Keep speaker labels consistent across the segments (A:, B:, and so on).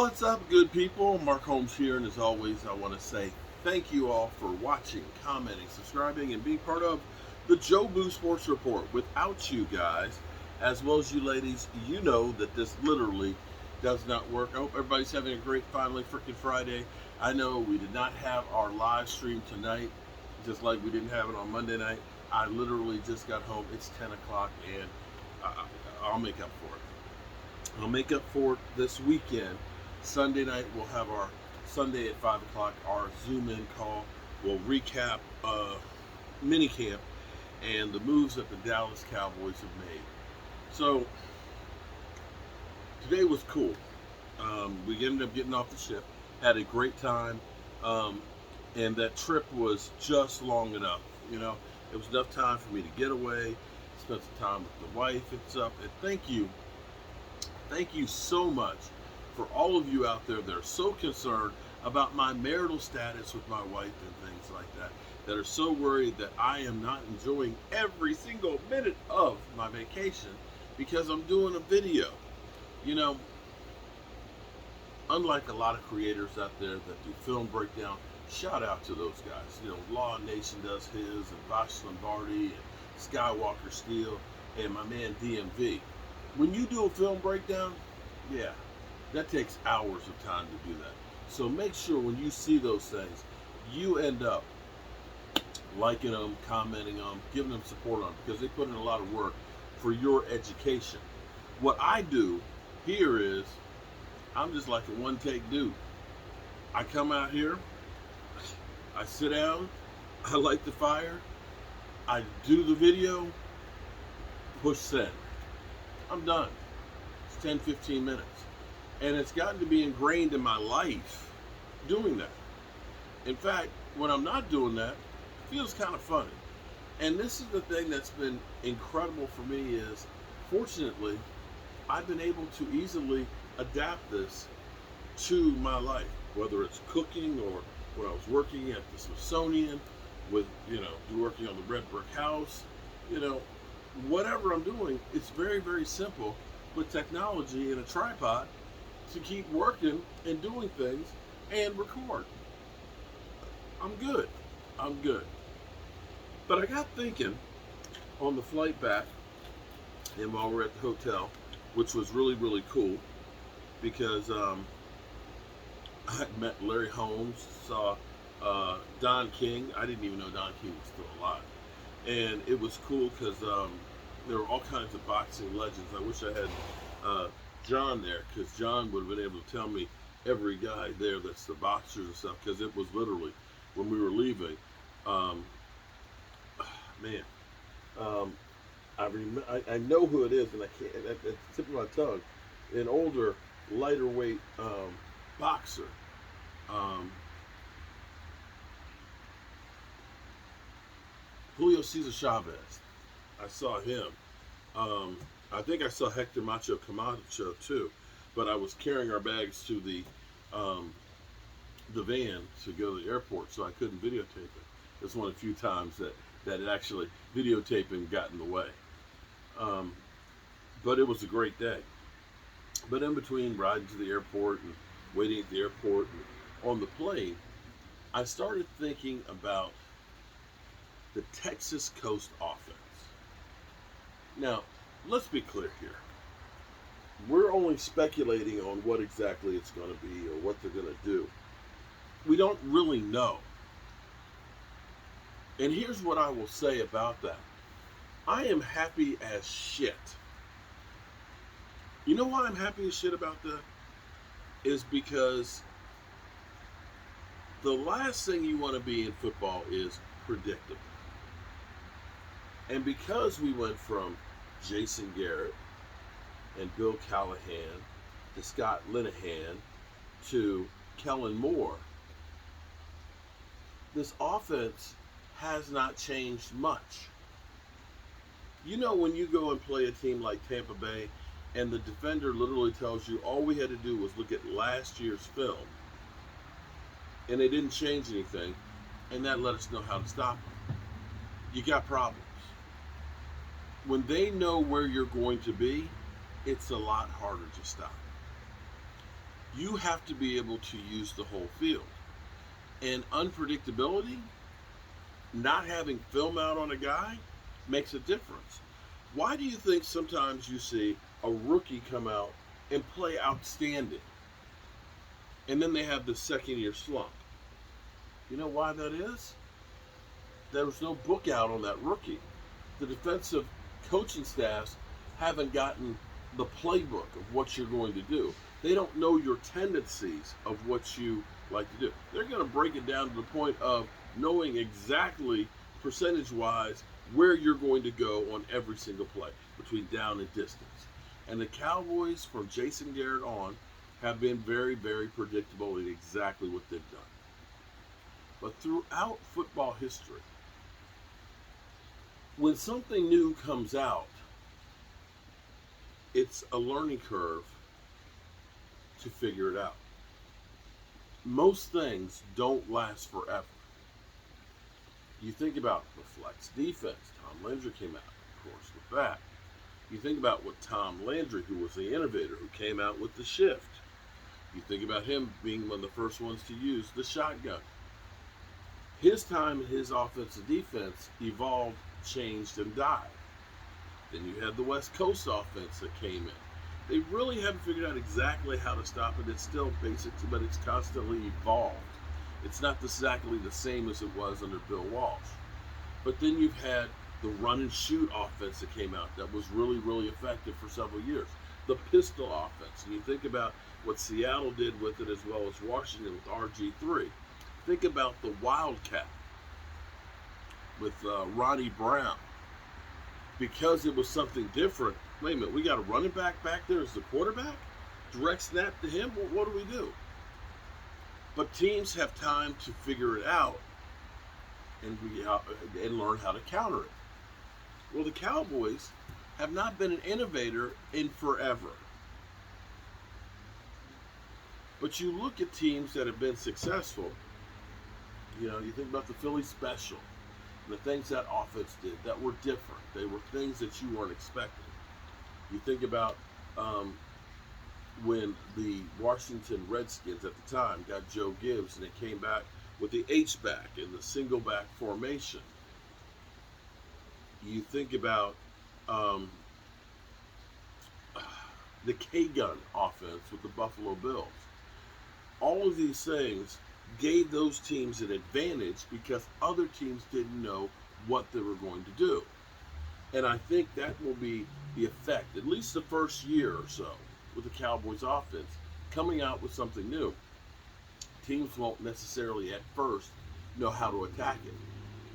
A: What's up, good people? Mark Holmes here, and as always, I want to say thank you all for watching, commenting, subscribing, and being part of the Joe Boo Sports Report. Without you guys, as well as you ladies, you know that this literally does not work. I hope everybody's having a great, finally, freaking Friday. I know we did not have our live stream tonight, just like we didn't have it on Monday night. I literally just got home. It's 10 o'clock, and I'll make up for it. I'll make up for it this weekend. Sunday night, we'll have our Sunday at 5 o'clock, our Zoom in call. We'll recap minicamp and the moves that the Dallas Cowboys have made. So, today was cool. We ended up getting off the ship, had a great time, and that trip was just long enough. You know, it was enough time for me to get away, spend some time with the wife and stuff. And thank you so much for all of you out there that are so concerned about my marital status with my wife and things like that, that are so worried that I am not enjoying every single minute of my vacation because I'm doing a video. You know, unlike a lot of creators out there that do film breakdown, shout out to those guys. You know, Law Nation does his, and Vosh Lombardi, and Skywalker Steel, and my man DMV. When you do a film breakdown, yeah, that takes hours of time to do that. So make sure when you see those things, you end up liking them, commenting them, giving them support on them, because they put in a lot of work for your education. What I do here is, I'm just like a one-take dude. I come out here, I sit down, I light the fire, I do the video, push send. I'm done. It's 10, 15 minutes. And it's gotten to be ingrained in my life doing that. In fact, when I'm not doing that, it feels kind of funny. And this is the thing that's been incredible for me is, fortunately, I've been able to easily adapt this to my life, whether it's cooking or when I was working at the Smithsonian with, working on the red brick house, whatever I'm doing, it's very, very simple with technology and a tripod to keep working and doing things and record. I'm good. But I got thinking on the flight back and while we're at the hotel, which was really, really cool because I met Larry Holmes, saw Don King. I didn't even know Don King was still alive. And it was cool because there were all kinds of boxing legends. I wish I had John there, because John would have been able to tell me every guy there that's the boxers and stuff, because it was literally, when we were leaving, I know who it is, and I can't, at the tip of my tongue, an older, lighter weight boxer. Julio Cesar Chavez. I saw him. I think I saw Hector Macho Camacho too, but I was carrying our bags to the van to go to the airport, so I couldn't videotape it. It's one of the few times that it actually videotaping got in the way. But it was a great day. But in between riding to the airport and waiting at the airport and on the plane, I started thinking about the Texas Coast offense. Now, let's be clear here. We're only speculating on what exactly it's going to be or what they're going to do. We don't really know. And here's what I will say about that. I am happy as shit. You know why I'm happy as shit about that? Is because the last thing you want to be in football is predictable. And because we went from Jason Garrett and Bill Callahan to Scott Linehan to Kellen Moore, this offense has not changed much. You know, when you go and play a team like Tampa Bay and the defender literally tells you all we had to do was look at last year's film and they didn't change anything, and that let us know how to stop them. You got problems. When they know where you're going to be, it's a lot harder to stop. You have to be able to use the whole field. And unpredictability, not having film out on a guy, makes a difference. Why do you think sometimes you see a rookie come out and play outstanding, and then they have the second year slump? You know why that is? There was no book out on that rookie. The defensive coaching staffs haven't gotten the playbook of what you're going to do. They don't know your tendencies of what you like to do. They're going to break it down to the point of knowing exactly percentage wise where you're going to go on every single play between down and distance. And the Cowboys, from Jason Garrett on, have been very, very predictable in exactly what they've done. But throughout football history, when something new comes out, it's a learning curve to figure it out. Most things don't last forever. You think about the flex defense. Tom Landry came out, of course, with that. You think about what Tom Landry, who was the innovator, who came out with the shift. You think about him being one of the first ones to use the shotgun. His time in his offensive defense evolved, changed, and died. Then you had the West Coast offense that came in. They really haven't figured out exactly how to stop it. It's still basic, but it's constantly evolved. It's not exactly the same as it was under Bill Walsh. But then you've had the run and shoot offense that came out that was really, really effective for several years. The pistol offense. And you think about what Seattle did with it as well as Washington with RG3. Think about the Wildcat with Ronnie Brown. Because it was something different. Wait a minute, we got a running back there as the quarterback? Direct snap to him? Well, what do we do? But teams have time to figure it out and learn how to counter it. Well, the Cowboys have not been an innovator in forever. But you look at teams that have been successful, you think about the Philly special, the things that offense did that were different. They were things that you weren't expecting. You think about when the Washington Redskins at the time got Joe Gibbs and it came back with the H-back and the single back formation. You think about the K-gun offense with the Buffalo Bills. All of these things gave those teams an advantage because other teams didn't know what they were going to do. And I think that will be the effect, at least the first year or so, with the Cowboys offense, coming out with something new. Teams won't necessarily at first know how to attack it.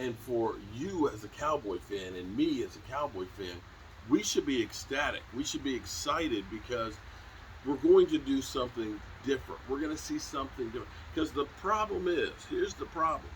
A: And for you as a Cowboy fan and me as a Cowboy fan, we should be ecstatic. We should be excited because we're going to do something different. We're going to see something different. Because the problem is, here's the problem.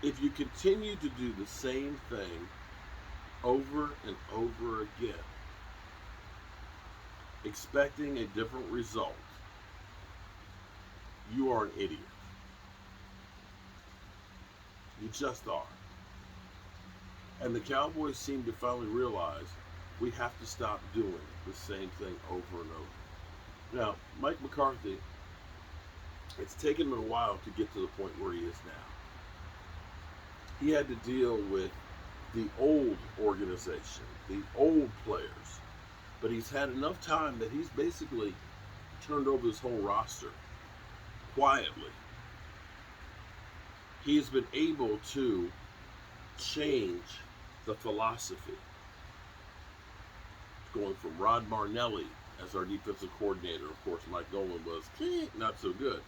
A: If you continue to do the same thing over and over again, expecting a different result, you are an idiot. You just are. And the Cowboys seem to finally realize we have to stop doing the same thing over and over. Now, Mike McCarthy, it's taken him a while to get to the point where he is now. He had to deal with the old organization, the old players. But he's had enough time that he's basically turned over his whole roster quietly. He has been able to change the philosophy. Going from Rod Marnelli as our defensive coordinator, of course, Mike Nolan was not so good,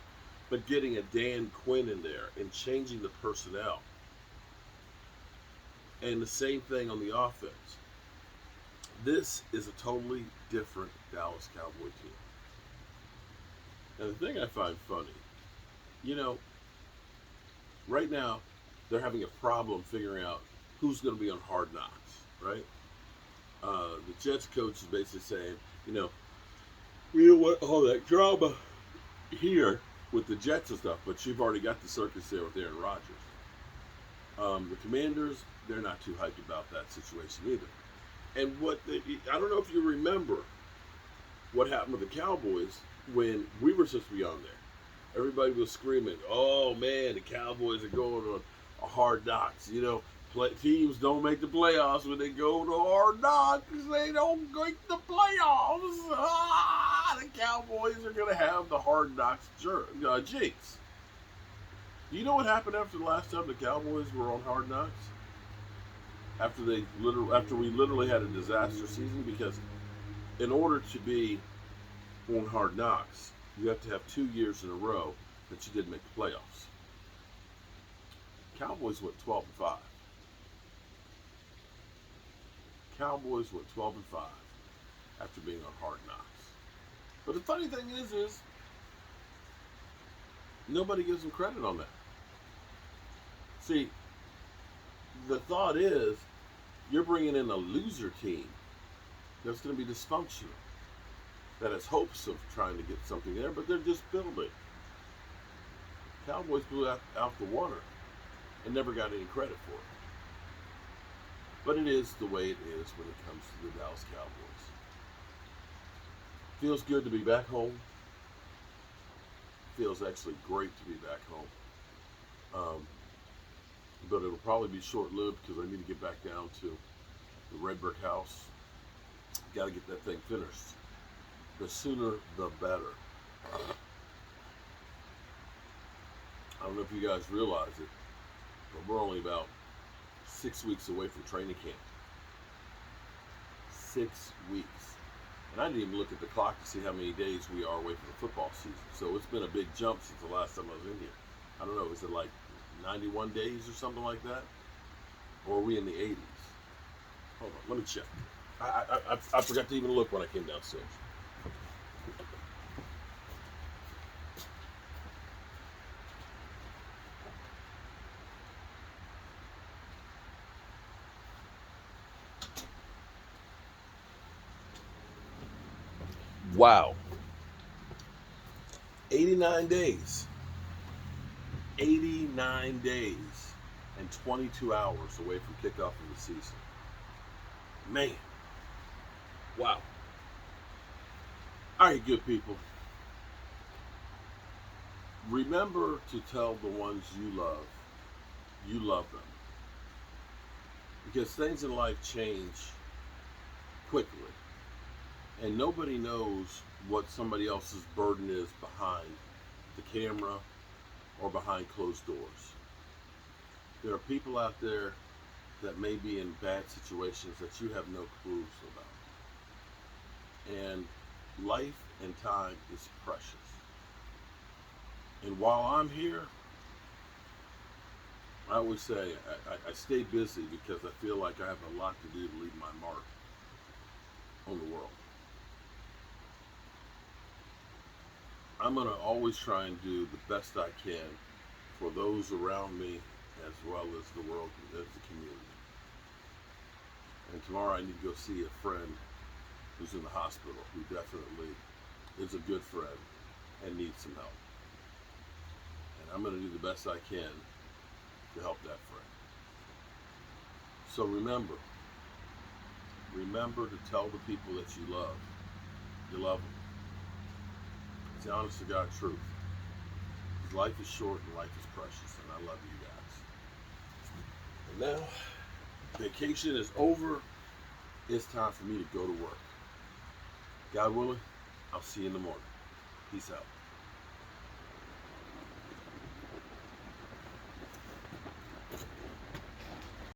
A: but getting a Dan Quinn in there and changing the personnel. And the same thing on the offense. This is a totally different Dallas Cowboy team. And the thing I find funny, right now they're having a problem figuring out who's going to be on Hard Knocks, right? The Jets coach is basically saying, we don't want all that drama here with the Jets and stuff, but you've already got the circus there with Aaron Rodgers. The Commanders, they're not too hyped about that situation either. And I don't know if you remember, what happened with the Cowboys when we were supposed to be on there. Everybody was screaming, "Oh man, the Cowboys are going on a hard knocks." Teams don't make the playoffs when they go to hard knocks. They don't make the playoffs. The Cowboys are going to have the hard knocks jinx. Do you know what happened after the last time the Cowboys were on hard knocks? After we literally had a disaster season, because in order to be on hard knocks, you have to have 2 years in a row that you didn't make the playoffs. Cowboys went 12-5. Cowboys went 12-5 after being on hard knocks. But the funny thing is nobody gives them credit on that. See, the thought is you're bringing in a loser team that's going to be dysfunctional, that has hopes of trying to get something there, but they're just building. Cowboys blew out the water and never got any credit for it. But it is the way it is when it comes to the Dallas Cowboys. Feels good to be back home. Feels actually great to be back home. But it'll probably be short-lived because I need to get back down to the red brick house. Got to get that thing finished. The sooner, the better. I don't know if you guys realize it, but we're only about 6 weeks away from training camp. 6 weeks. And I didn't even look at the clock to see how many days we are away from the football season. So it's been a big jump since the last time I was in here. I don't know, is it like 91 days or something like that? Or are we in the 80s? Hold on, let me check. I forgot to even look when I came downstairs. Wow. 89 days. 89 days and 22 hours away from kickoff of the season. Man. Wow. All right, good people. Remember to tell the ones you love them. Because things in life change quickly. And nobody knows what somebody else's burden is behind the camera or behind closed doors. There are people out there that may be in bad situations that you have no clues about. And life and time is precious. And while I'm here, I always say I stay busy because I feel like I have a lot to do to leave my mark on the world. I'm going to always try and do the best I can for those around me as well as the world, as the community. And tomorrow I need to go see a friend who's in the hospital, who definitely is a good friend and needs some help. And I'm going to do the best I can to help that friend. So remember to tell the people that you love them. It's the honest to God truth. Because life is short and life is precious, and I love you guys. And now, vacation is over. It's time for me to go to work. God willing, I'll see you in the morning. Peace out.